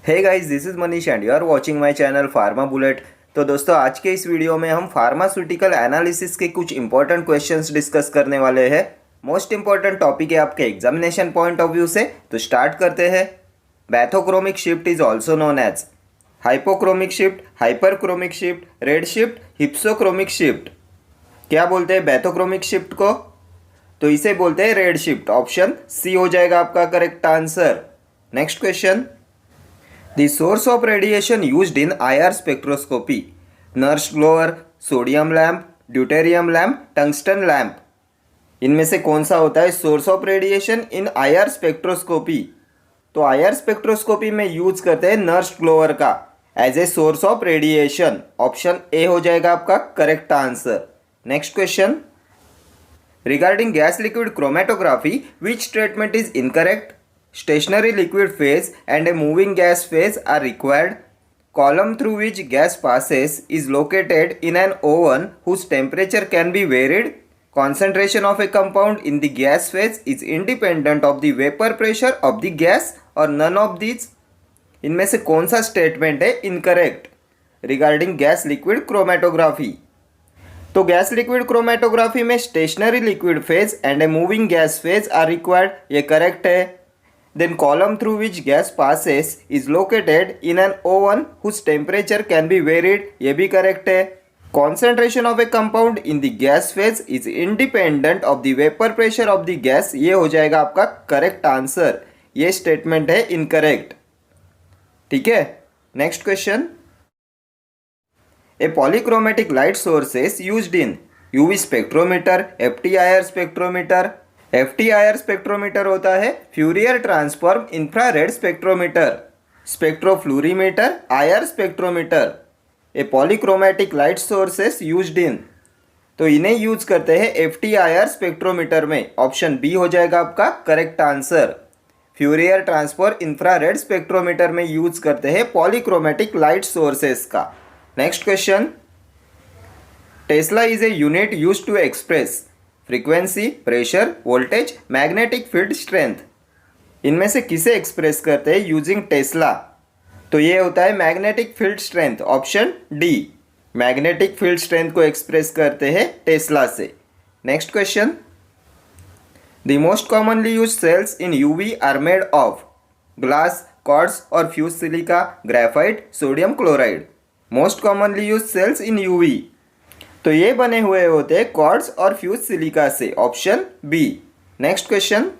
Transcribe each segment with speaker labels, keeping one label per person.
Speaker 1: Hey guys, this is Manish and you are watching my channel pharma bullet. तो दोस्तों, आज के इस वीडियो में हम फार्मास्यूटिकल एनालिसिस के कुछ इंपॉर्टेंट क्वेश्चंस डिस्कस करने वाले हैं। मोस्ट इंपॉर्टेंट टॉपिक है आपके एग्जामिनेशन पॉइंट ऑफ व्यू से। तो स्टार्ट करते हैं। Bathochromic shift is also known as hypochromic shift, hyperchromic shift, red shift, hypsochromic shift. क्या बोलते हैं बैथोक्रोमिक शिफ्ट को? तो इसे बोलते हैं रेड शिफ्ट। ऑप्शन सी हो जाएगा आपका correct answer. Next question, The source of radiation used in IR spectroscopy: Nernst blower, sodium lamp, deuterium lamp, tungsten lamp. इनमें से कौन सा होता है source of radiation in IR spectroscopy? तो आईआर स्पेक्ट्रोस्कोपी में यूज करते हैं नर्स्ट ब्लोअर का as a source of radiation. Option ए हो जाएगा आपका correct answer. Next question, regarding gas liquid chromatography which statement is incorrect? Stationary liquid phase and a moving gas phase are required. Column through which gas passes is located in an oven whose temperature can be varied. Concentration of a compound in the gas phase is independent of the vapor pressure of the gas or none of these. इनमें से कौन सा statement है incorrect regarding gas liquid chromatography? तो gas liquid chromatography में stationary liquid phase and a moving gas phase are required, ये correct है। Then column through which gas passes is located in an oven whose temperature can be varied, ये भी correct है। Concentration of a compound in the gas phase is independent of the vapor pressure of the gas, ये हो जाएगा आपका correct answer. ये statement है incorrect. ठीक है। Next question, a polychromatic light sources used in UV spectrometer, FTIR spectrometer. FTIR spectrometer होता है Fourier transform infrared spectrometer, spectrofluorimeter, IR spectrometer. A polychromatic light sources used in, तो इन्हें use करते हैं FTIR स्पेक्ट्रोमीटर में। Option B हो जाएगा आपका correct answer. Fourier transform infrared spectrometer में यूज करते हैं पॉलीक्रोमेटिक लाइट सोर्सेस का। Next question, Tesla is a unit used to express frequency, pressure, voltage, magnetic field strength. इनमें से किसे एक्सप्रेस करते हैं यूजिंग टेस्ला? तो ये होता है magnetic field strength. Option D, magnetic field strength को एक्सप्रेस करते हैं टेस्ला से। Next question, the most commonly use cells in UV are made of glass, quartz और fuse silica, graphite, sodium chloride. Most commonly use cells in UV, तो ये बने हुए होते हैं क्वार्ट्ज और फ्यूज सिलिका से। Option B. Next question,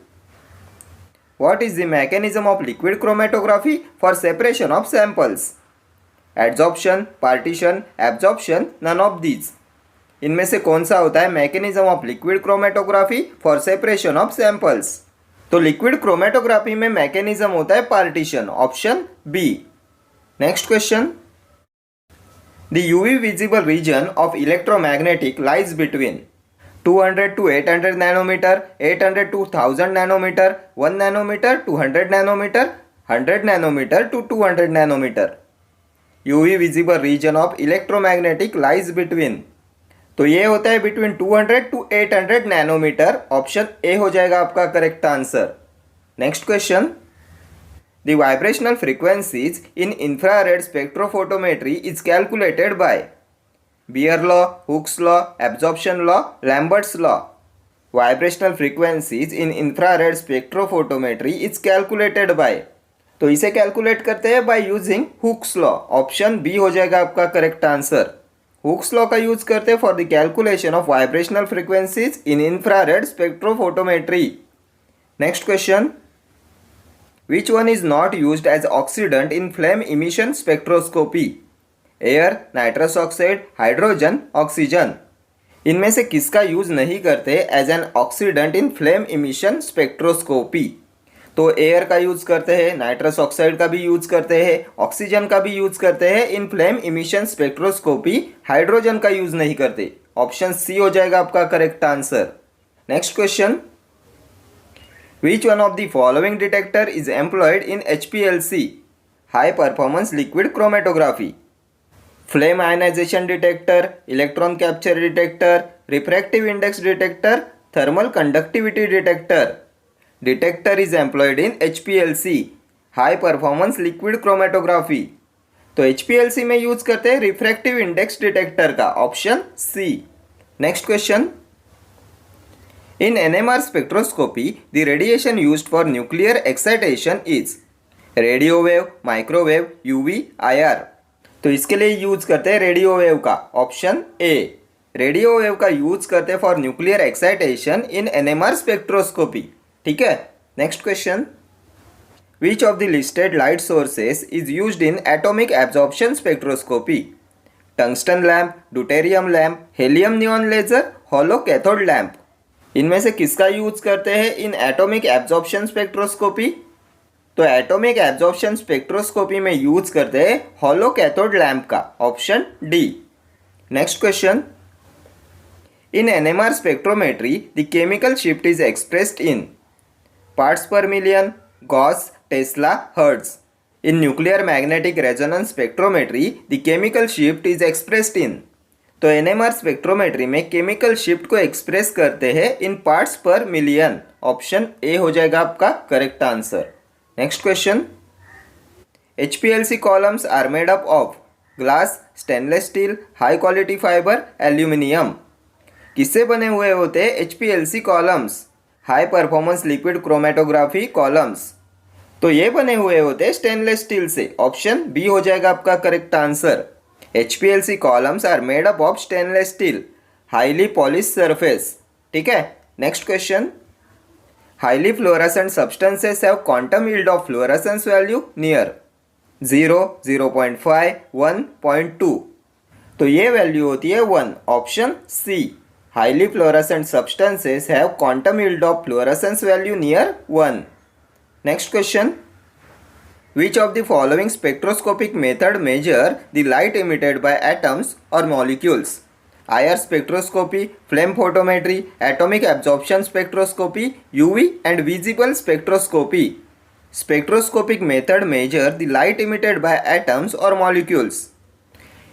Speaker 1: what is the mechanism of liquid chromatography for separation of samples? Adsorption, partition, absorption, none of these. इनमें से कौन सा होता है mechanism of liquid chromatography for separation of samples? तो liquid chromatography में mechanism होता है partition. Option B. Next question, the UV visible region of electromagnetic lies between 200 to 800 nanometer, 800 to 1000 nanometer, 1 nanometer to 100 nanometer, 100 nanometer to 200 nanometer. UV visible region of electromagnetic lies between, तो ये होता है between 200 to 800 nanometer। Option A हो जाएगा आपका correct answer. Next question, the vibrational frequencies in infrared spectrophotometry is calculated by Beer law, Hooke's law, absorption law, Lambert's law. Vibrational frequencies in infrared spectrophotometry is calculated by, तो इसे calculate करते हैं by using Hooke's law। Option B हो जाएगा आपका correct answer. Hooke's law का use करते हैं for the calculation of vibrational frequencies in infrared spectrophotometry. Next question, which one is not used as oxidant in flame emission spectroscopy? Air, nitrous oxide, hydrogen, oxygen. इनमें से किसका use नहीं करते as an oxidant in flame emission spectroscopy? तो air का use करते हैं, nitrous oxide का भी यूज करते हैं, ऑक्सीजन का भी यूज करते हैं इन फ्लेम इमिशन स्पेक्ट्रोस्कोपी। हाइड्रोजन का यूज नहीं करते। ऑप्शन सी हो जाएगा आपका correct answer. Next question, which one of the following detector is employed in HPLC, high performance liquid chromatography? Flame ionization detector, electron capture detector, refractive index detector, thermal conductivity detector. Detector is employed in HPLC, high performance liquid chromatography. तो HPLC में use करते हैं refractive index detector का, option C. Next question, in NMR spectroscopy the radiation used for nuclear excitation is radio wave, microwave, UV, IR। तो इसके लिए use करते हैं रेडियो वेव का, ऑप्शन ए। रेडियो वेव का यूज करते हैं for nuclear excitation in NMR spectroscopy. ठीक है। Next question, which of the listed light sources is used in atomic absorption spectroscopy? Tungsten lamp, deuterium lamp, helium neon laser, hollow cathode lamp. इनमें से किसका use करते हैं in atomic absorption spectroscopy? तो atomic absorption spectroscopy में use करते हैं hollow cathode lamp का, option D. Next question, in NMR spectrometry the chemical shift is expressed in parts per million, gauss, tesla, hertz. In nuclear magnetic resonance spectrometry the chemical shift is expressed in. तो NMR spectrometry में chemical shift को express करते हैं in parts per million, option ए हो जाएगा आपका correct answer. Next question, HPLC columns are made up of glass, stainless steel, high quality fibre, aluminium. किससे बने हुए होते हैं HPLC columns? High performance liquid chromatography columns. तो ये बने हुए होते हैं स्टेनलेस स्टील से, ऑप्शन बी हो जाएगा आपका correct answer. HPLC columns are made up of stainless steel, highly polished surface। ठीक है। Next question, highly fluorescent substances have quantum yield of fluorescence value near 0, 0.5, 1.2। तो ये वैल्यू होती है 1, option C. highly fluorescent substances have quantum yield of fluorescence value near 1। Next question, which of the following spectroscopic method measure the light emitted by atoms or molecules? IR spectroscopy, flame photometry, atomic absorption spectroscopy, UV and visible spectroscopy। Spectroscopic method measure the light emitted by atoms or molecules।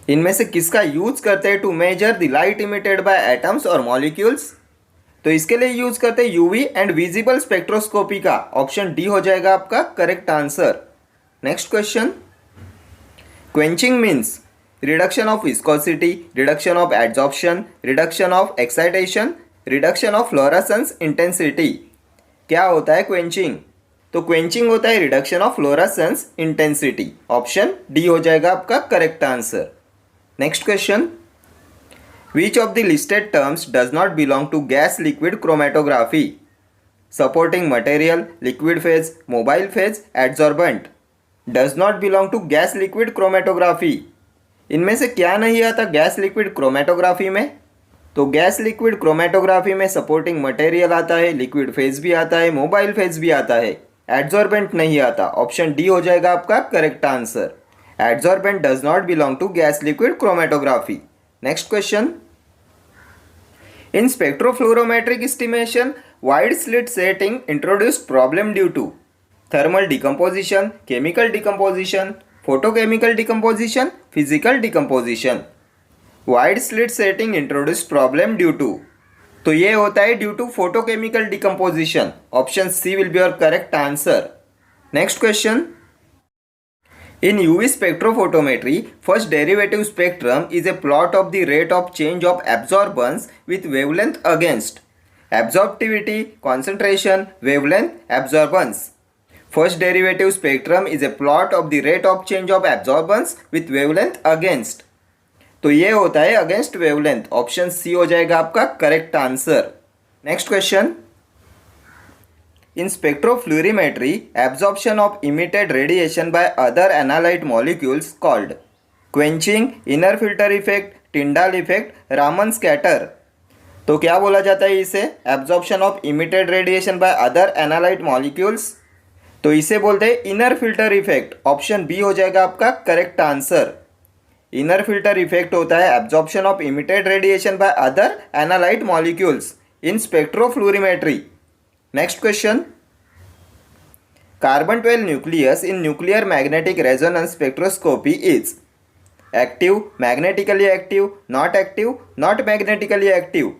Speaker 1: इनमें से किसका use करते हैं to measure the light emitted by atoms और molecules? तो इसके लिए use करते हैं UV एंड विजिबल स्पेक्ट्रोस्कोपी का, ऑप्शन डी हो जाएगा आपका correct answer. Next question, quenching means reduction of viscosity, reduction of adsorption, reduction of excitation, reduction of fluorescence intensity. क्या होता है क्वेंचिंग? तो क्वेंचिंग होता है reduction of fluorescence intensity, option D हो जाएगा आपका correct answer. Next question, which of the listed terms does not belong to gas liquid chromatography? Supporting material, liquid phase, mobile phase, adsorbent. Does not belong to gas liquid chromatography. इनमें से क्या नहीं आता gas liquid chromatography में? तो gas liquid chromatography में supporting material आता है, लिक्विड फेज भी आता है, मोबाइल फेज भी आता है, एड्जॉर्बेंट नहीं आता, ऑप्शन डी हो जाएगा आपका correct answer. Adsorbent does not belong to gas liquid chromatography. Next question, in spectrofluorometric estimation wide slit setting introduced problem due to thermal decomposition, chemical decomposition, photochemical decomposition, physical decomposition। Wide slit setting introduce problem due to. तो ये होता है due to photochemical decomposition, option C will be your correct answer. Next question, in UV spectrophotometry first derivative spectrum is a plot of the rate of change of absorbance with wavelength against absorptivity, concentration, wavelength, absorbance। First derivative spectrum is a plot of the rate of change of absorbance with wavelength against। तो ये होता है against wavelength, option C हो जाएगा आपका correct answer. Next question, in spectrofluorimetry absorption of emitted radiation by other analyte molecules called quenching, inner filter effect, Tyndall effect, Raman scatter. तो क्या बोला जाता है इसे? Absorption of emitted radiation by other analyte molecules. तो इसे बोलते हैं inner filter effect, option B हो जाएगा आपका correct answer. Inner filter effect होता है absorption of emitted radiation by other analyte molecules in स्पेक्ट्रोफ्लूरिमेट्री। Next question, carbon 12 nucleus in nuclear magnetic resonance spectroscopy is active, magnetically active, not magnetically active.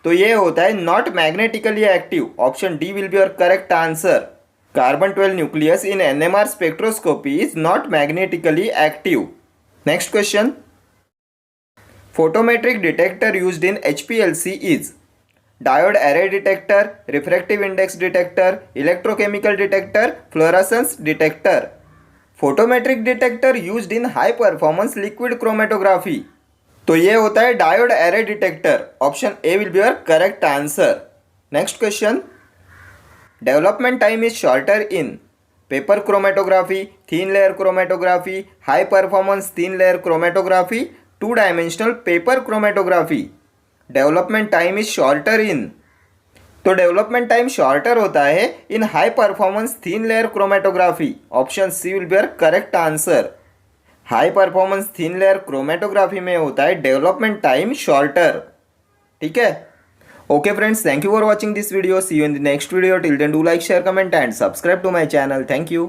Speaker 1: तो ये होता है not magnetically active, option D will be your correct answer. Carbon 12 nucleus in NMR spectroscopy is not magnetically active. Next question. Photometric detector used in HPLC is diode array detector, refractive index detector, electrochemical detector, fluorescence detector. Photometric detector used in high performance liquid chromatography, तो ये होता है diode array detector. Option A will be your correct answer. Next question. Development time is shorter in paper chromatography, thin layer chromatography, high performance thin layer chromatography, two dimensional paper chromatography. Development time is shorter in, तो development time shorter होता है in high performance thin layer chromatography. Option C will be your correct answer. High performance thin layer chromatography में होता है development time shorter. ठीक है. Okay friends, thank you for watching this video. See you in the next video. Till then do like, share, comment and subscribe to my channel. Thank you.